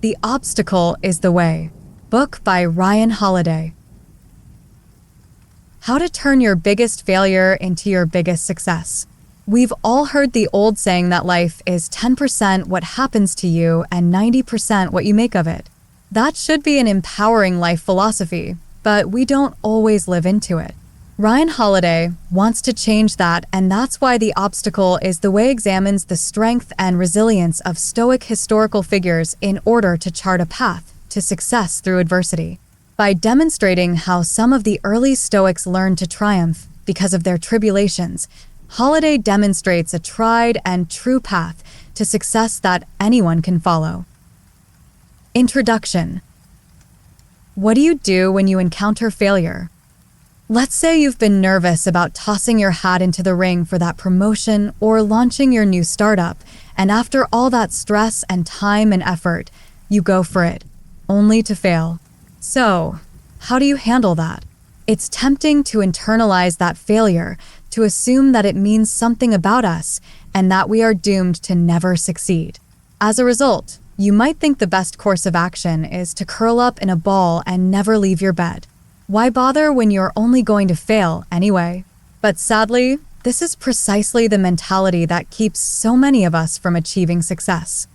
The Obstacle is the Way. Book by Ryan Holiday. How to turn your biggest failure into your biggest success. We've all heard the old saying that life is 10% what happens to you and 90% what you make of it. That should be an empowering life philosophy, but we don't always live into it. Ryan Holiday wants to change that, and that's why The Obstacle is the Way examines the strength and resilience of Stoic historical figures in order to chart a path to success through adversity. By demonstrating how some of the early Stoics learned to triumph because of their tribulations, Holiday demonstrates a tried and true path to success that anyone can follow. Introduction. What do you do when you encounter failure? Let's say you've been nervous about tossing your hat into the ring for that promotion or launching your new startup, and after all that stress and time and effort, you go for it, only to fail. So, how do you handle that? It's tempting to internalize that failure, to assume that it means something about us and that we are doomed to never succeed. As a result, you might think the best course of action is to curl up in a ball and never leave your bed. Why bother when you're only going to fail anyway? But sadly, this is precisely the mentality that keeps so many of us from achieving success.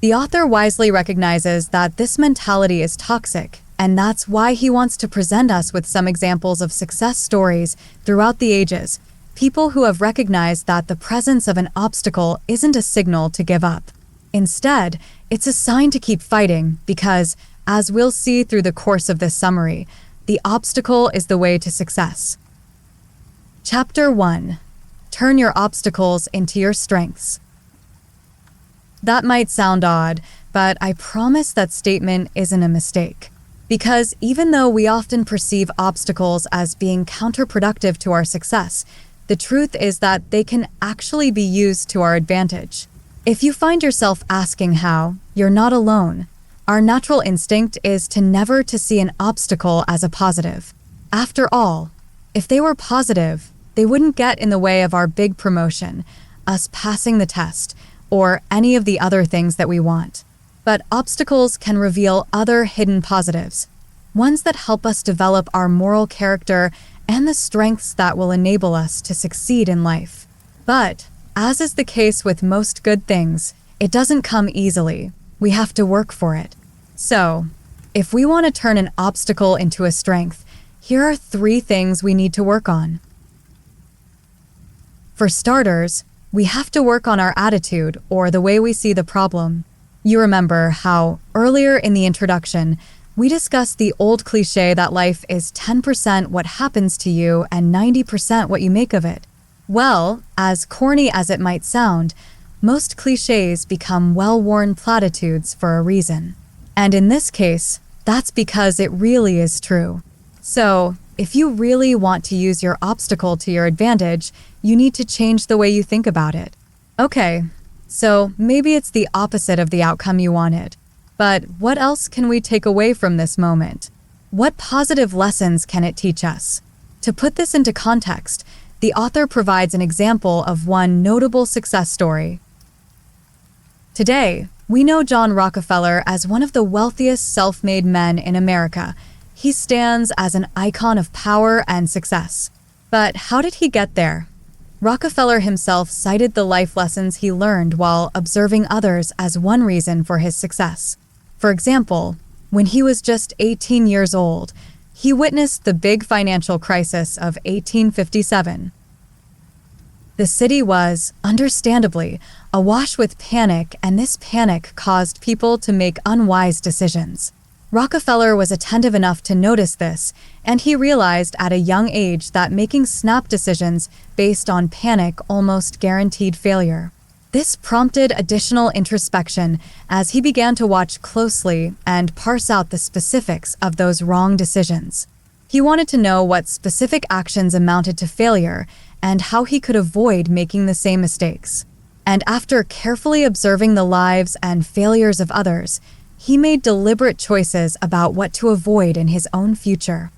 The author wisely recognizes that this mentality is toxic, and that's why he wants to present us with some examples of success stories throughout the ages, people who have recognized that the presence of an obstacle isn't a signal to give up. Instead, it's a sign to keep fighting because, as we'll see through the course of this summary, the obstacle is the way to success. Chapter 1. Turn your obstacles into your strengths. That might sound odd, but I promise that statement isn't a mistake. Because even though we often perceive obstacles as being counterproductive to our success, the truth is that they can actually be used to our advantage. If you find yourself asking how, you're not alone. Our natural instinct is to never to see an obstacle as a positive. After all, if they were positive, they wouldn't get in the way of our big promotion, us passing the test, or any of the other things that we want. But obstacles can reveal other hidden positives, ones that help us develop our moral character and the strengths that will enable us to succeed in life. But, as is the case with most good things, it doesn't come easily. We have to work for it. So, if we want to turn an obstacle into a strength, here are 3 things we need to work on. For starters, we have to work on our attitude, or the way we see the problem. You remember how, earlier in the introduction, we discussed the old cliché that life is 10% what happens to you and 90% what you make of it. Well, as corny as it might sound, most clichés become well-worn platitudes for a reason. And in this case, that's because it really is true. So, if you really want to use your obstacle to your advantage, you need to change the way you think about it. Okay, so maybe it's the opposite of the outcome you wanted. But what else can we take away from this moment? What positive lessons can it teach us? To put this into context, the author provides an example of one notable success story. Today, we know John Rockefeller as one of the wealthiest self-made men in America. He stands as an icon of power and success. But how did he get there? Rockefeller himself cited the life lessons he learned while observing others as one reason for his success. For example, when he was just 18 years old, he witnessed the big financial crisis of 1857. The city was, understandably, awash with panic, and this panic caused people to make unwise decisions. Rockefeller was attentive enough to notice this, and he realized at a young age that making snap decisions based on panic almost guaranteed failure. This prompted additional introspection as he began to watch closely and parse out the specifics of those wrong decisions. He wanted to know what specific actions amounted to failure and how he could avoid making the same mistakes. And after carefully observing the lives and failures of others, he made deliberate choices about what to avoid in his own future.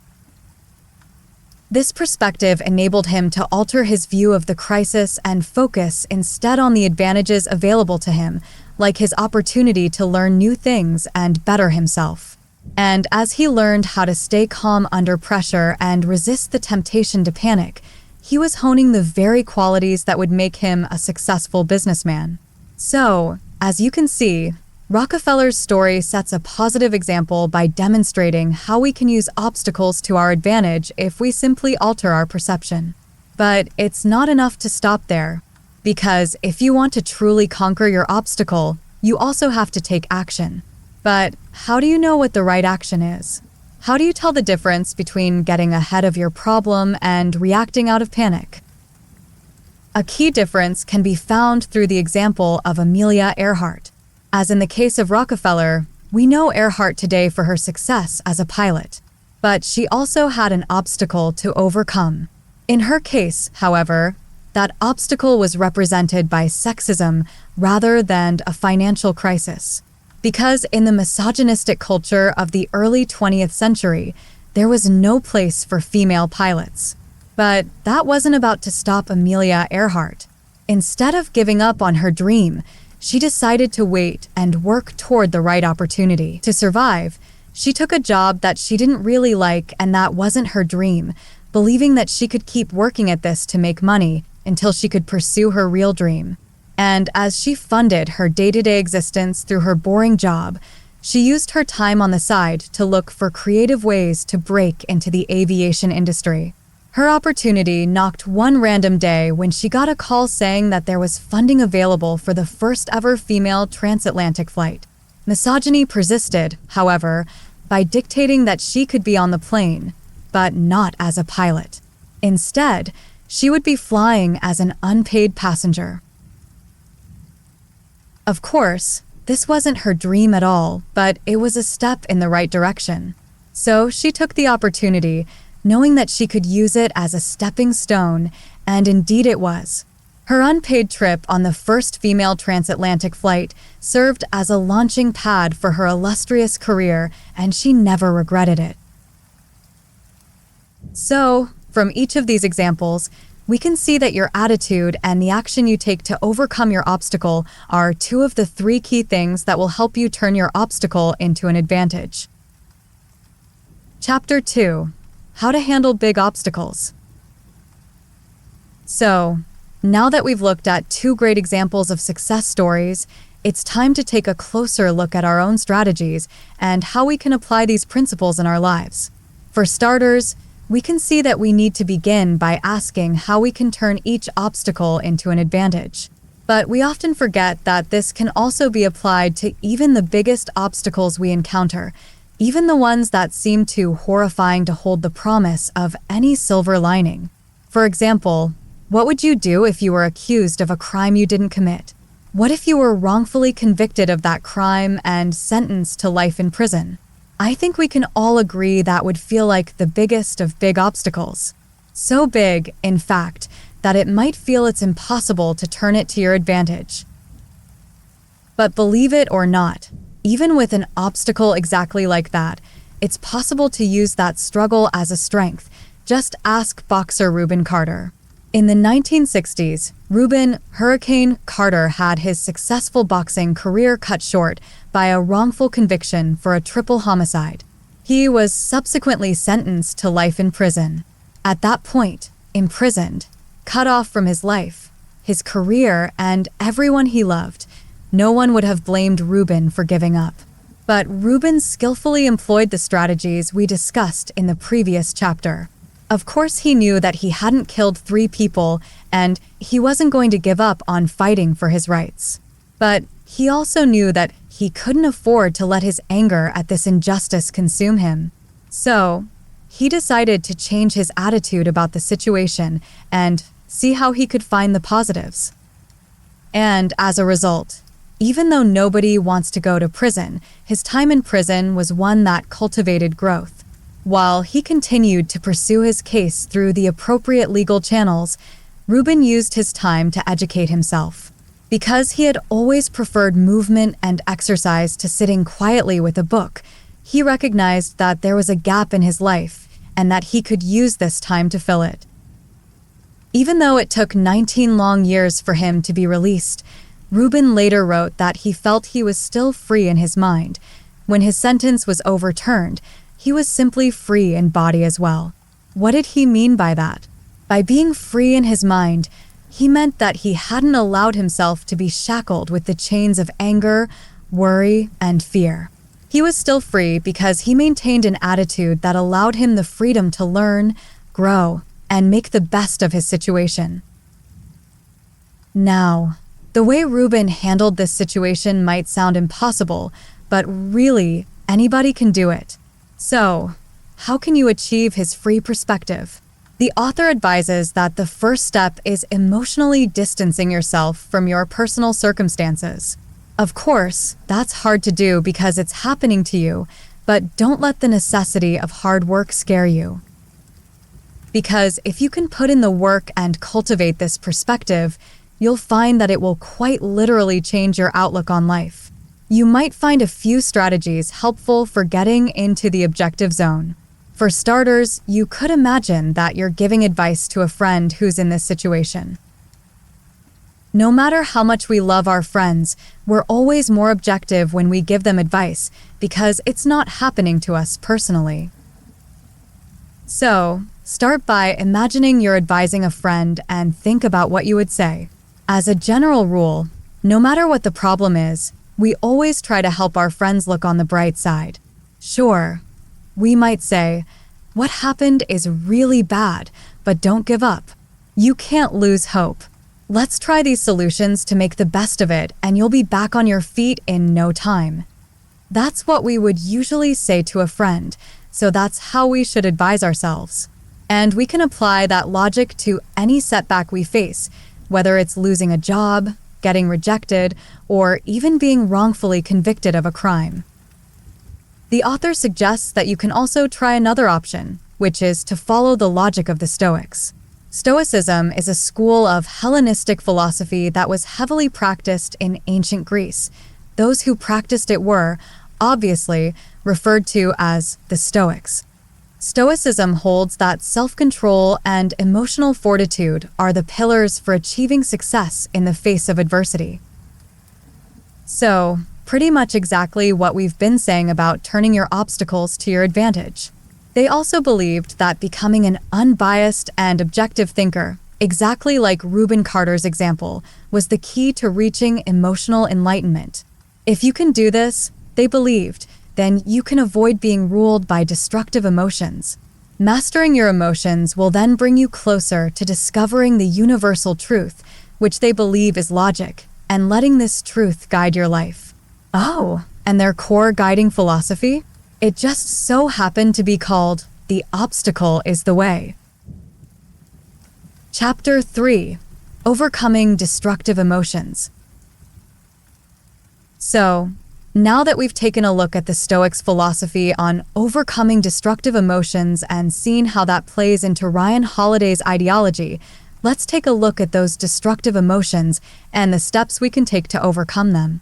This perspective enabled him to alter his view of the crisis and focus instead on the advantages available to him, like his opportunity to learn new things and better himself. And as he learned how to stay calm under pressure and resist the temptation to panic, he was honing the very qualities that would make him a successful businessman. So, as you can see, Rockefeller's story sets a positive example by demonstrating how we can use obstacles to our advantage if we simply alter our perception. But it's not enough to stop there, because if you want to truly conquer your obstacle, you also have to take action. But how do you know what the right action is? How do you tell the difference between getting ahead of your problem and reacting out of panic? A key difference can be found through the example of Amelia Earhart. As in the case of Rockefeller, we know Earhart today for her success as a pilot, but she also had an obstacle to overcome. In her case, however, that obstacle was represented by sexism rather than a financial crisis. Because in the misogynistic culture of the early 20th century, there was no place for female pilots. But that wasn't about to stop Amelia Earhart. Instead of giving up on her dream, she decided to wait and work toward the right opportunity. To survive, she took a job that she didn't really like and that wasn't her dream, believing that she could keep working at this to make money until she could pursue her real dream. And as she funded her day-to-day existence through her boring job, she used her time on the side to look for creative ways to break into the aviation industry. Her opportunity knocked one random day when she got a call saying that there was funding available for the first ever female transatlantic flight. Misogyny persisted, however, by dictating that she could be on the plane, but not as a pilot. Instead, she would be flying as an unpaid passenger. Of course, this wasn't her dream at all, but it was a step in the right direction. So she took the opportunity, knowing that she could use it as a stepping stone, and indeed it was. Her unpaid trip on the first female transatlantic flight served as a launching pad for her illustrious career, and she never regretted it. So, from each of these examples, we can see that your attitude and the action you take to overcome your obstacle are two of the three key things that will help you turn your obstacle into an advantage. Chapter 2: How to handle big obstacles. So, now that we've looked at two great examples of success stories, it's time to take a closer look at our own strategies and how we can apply these principles in our lives. For starters, we can see that we need to begin by asking how we can turn each obstacle into an advantage. But we often forget that this can also be applied to even the biggest obstacles we encounter, even the ones that seem too horrifying to hold the promise of any silver lining. For example, what would you do if you were accused of a crime you didn't commit? What if you were wrongfully convicted of that crime and sentenced to life in prison? I think we can all agree that would feel like the biggest of big obstacles. So big, in fact, that it might feel it's impossible to turn it to your advantage. But believe it or not, even with an obstacle exactly like that, it's possible to use that struggle as a strength. Just ask boxer Rubin Carter. In the 1960s, Rubin "Hurricane" Carter had his successful boxing career cut short by a wrongful conviction for a triple homicide. He was subsequently sentenced to life in prison. At that point, imprisoned, cut off from his life, his career, and everyone he loved, no one would have blamed Rubin for giving up. But Rubin skillfully employed the strategies we discussed in the previous chapter. Of course, he knew that he hadn't killed 3 people, and he wasn't going to give up on fighting for his rights. But he also knew that he couldn't afford to let his anger at this injustice consume him. So, he decided to change his attitude about the situation and see how he could find the positives. And as a result, even though nobody wants to go to prison, his time in prison was one that cultivated growth. While he continued to pursue his case through the appropriate legal channels, Rubin used his time to educate himself. Because he had always preferred movement and exercise to sitting quietly with a book, he recognized that there was a gap in his life, and that he could use this time to fill it. Even though it took 19 long years for him to be released, Rubin later wrote that he felt he was still free in his mind. When his sentence was overturned, he was simply free in body as well. What did he mean by that? By being free in his mind, he meant that he hadn't allowed himself to be shackled with the chains of anger, worry, and fear. He was still free because he maintained an attitude that allowed him the freedom to learn, grow, and make the best of his situation. Now, the way Rubin handled this situation might sound impossible, but really, anybody can do it. So, how can you achieve his free perspective? The author advises that the first step is emotionally distancing yourself from your personal circumstances. Of course, that's hard to do because it's happening to you, but don't let the necessity of hard work scare you. Because if you can put in the work and cultivate this perspective, you'll find that it will quite literally change your outlook on life. You might find a few strategies helpful for getting into the objective zone. For starters, you could imagine that you're giving advice to a friend who's in this situation. No matter how much we love our friends, we're always more objective when we give them advice because it's not happening to us personally. So, start by imagining you're advising a friend and think about what you would say. As a general rule, no matter what the problem is, we always try to help our friends look on the bright side. Sure, we might say, "What happened is really bad, but don't give up. You can't lose hope. Let's try these solutions to make the best of it, and you'll be back on your feet in no time." That's what we would usually say to a friend, so that's how we should advise ourselves. And we can apply that logic to any setback we face, whether it's losing a job, getting rejected, or even being wrongfully convicted of a crime. The author suggests that you can also try another option, which is to follow the logic of the Stoics. Stoicism is a school of Hellenistic philosophy that was heavily practiced in ancient Greece. Those who practiced it were, obviously, referred to as the Stoics. Stoicism holds that self-control and emotional fortitude are the pillars for achieving success in the face of adversity. So, pretty much exactly what we've been saying about turning your obstacles to your advantage. They also believed that becoming an unbiased and objective thinker, exactly like Reuben Carter's example, was the key to reaching emotional enlightenment. If you can do this, they believed, then you can avoid being ruled by destructive emotions. Mastering your emotions will then bring you closer to discovering the universal truth, which they believe is logic, and letting this truth guide your life. Oh, and their core guiding philosophy? It just so happened to be called "The Obstacle is the Way." Chapter 3: Overcoming Destructive Emotions. So, now that we've taken a look at the Stoics' philosophy on overcoming destructive emotions and seen how that plays into Ryan Holiday's ideology, let's take a look at those destructive emotions and the steps we can take to overcome them.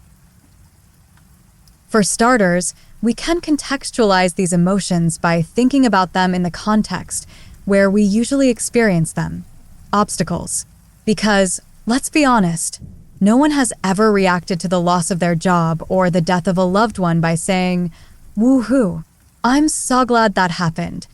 For starters, we can contextualize these emotions by thinking about them in the context where we usually experience them: obstacles. Because, let's be honest, no one has ever reacted to the loss of their job or the death of a loved one by saying, "Woohoo, I'm so glad that happened."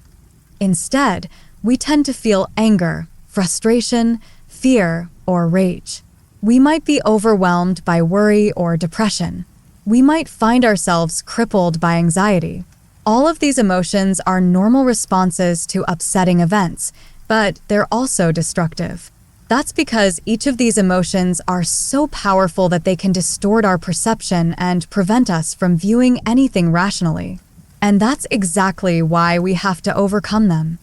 Instead, we tend to feel anger, frustration, fear, or rage. We might be overwhelmed by worry or depression. We might find ourselves crippled by anxiety. All of these emotions are normal responses to upsetting events, but they're also destructive. That's because each of these emotions are so powerful that they can distort our perception and prevent us from viewing anything rationally. And that's exactly why we have to overcome them.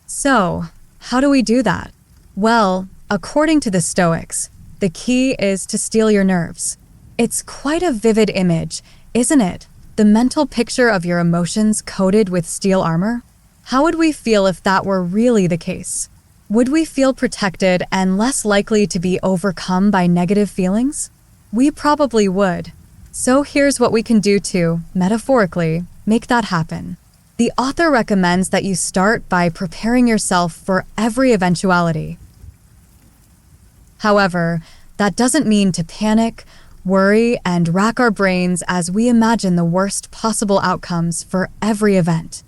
So, how do we do that? Well, according to the Stoics, the key is to steel your nerves. It's quite a vivid image, isn't it? The mental picture of your emotions coated with steel armor? How would we feel if that were really the case? Would we feel protected and less likely to be overcome by negative feelings? We probably would. So here's what we can do to, metaphorically, make that happen. The author recommends that you start by preparing yourself for every eventuality. However, that doesn't mean to panic, worry, and rack our brains as we imagine the worst possible outcomes for every event.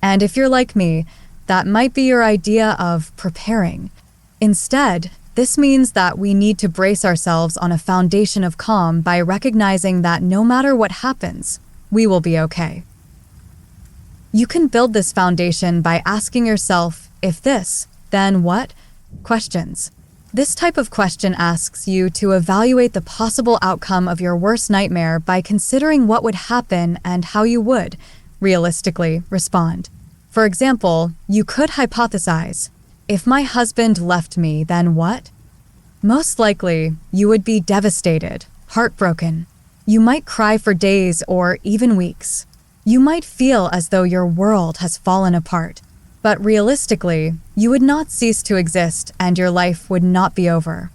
And if you're like me, that might be your idea of preparing. Instead, this means that we need to brace ourselves on a foundation of calm by recognizing that no matter what happens, we will be okay. You can build this foundation by asking yourself, if this, then what? Questions. This type of question asks you to evaluate the possible outcome of your worst nightmare by considering what would happen and how you would, realistically, respond. For example, you could hypothesize, if my husband left me, then what? Most likely, you would be devastated, heartbroken. You might cry for days or even weeks. You might feel as though your world has fallen apart. But realistically, you would not cease to exist and your life would not be over.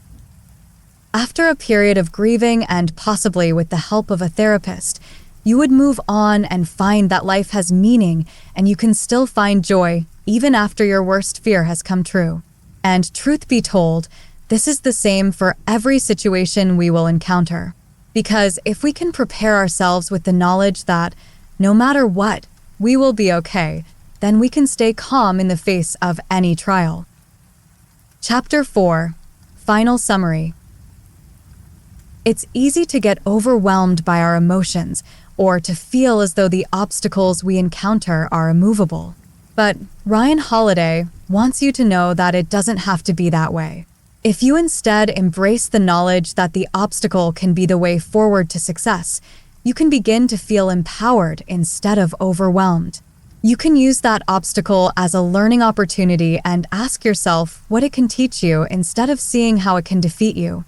After a period of grieving and possibly with the help of a therapist, you would move on and find that life has meaning and you can still find joy even after your worst fear has come true. And truth be told, this is the same for every situation we will encounter. Because if we can prepare ourselves with the knowledge that, no matter what, we will be okay, then we can stay calm in the face of any trial. Chapter 4. Final Summary. It's easy to get overwhelmed by our emotions or to feel as though the obstacles we encounter are immovable. But Ryan Holiday wants you to know that it doesn't have to be that way. If you instead embrace the knowledge that the obstacle can be the way forward to success, you can begin to feel empowered instead of overwhelmed. You can use that obstacle as a learning opportunity and ask yourself what it can teach you instead of seeing how it can defeat you.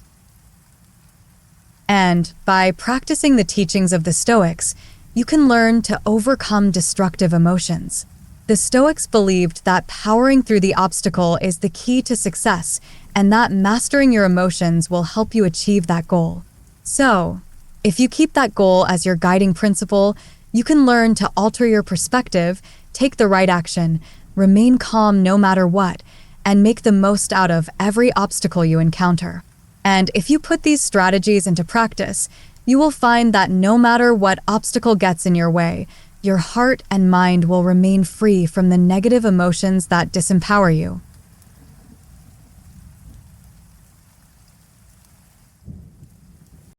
And by practicing the teachings of the Stoics, you can learn to overcome destructive emotions. The Stoics believed that powering through the obstacle is the key to success and that mastering your emotions will help you achieve that goal. So, if you keep that goal as your guiding principle, you can learn to alter your perspective, take the right action, remain calm no matter what, and make the most out of every obstacle you encounter. And if you put these strategies into practice, you will find that no matter what obstacle gets in your way, your heart and mind will remain free from the negative emotions that disempower you.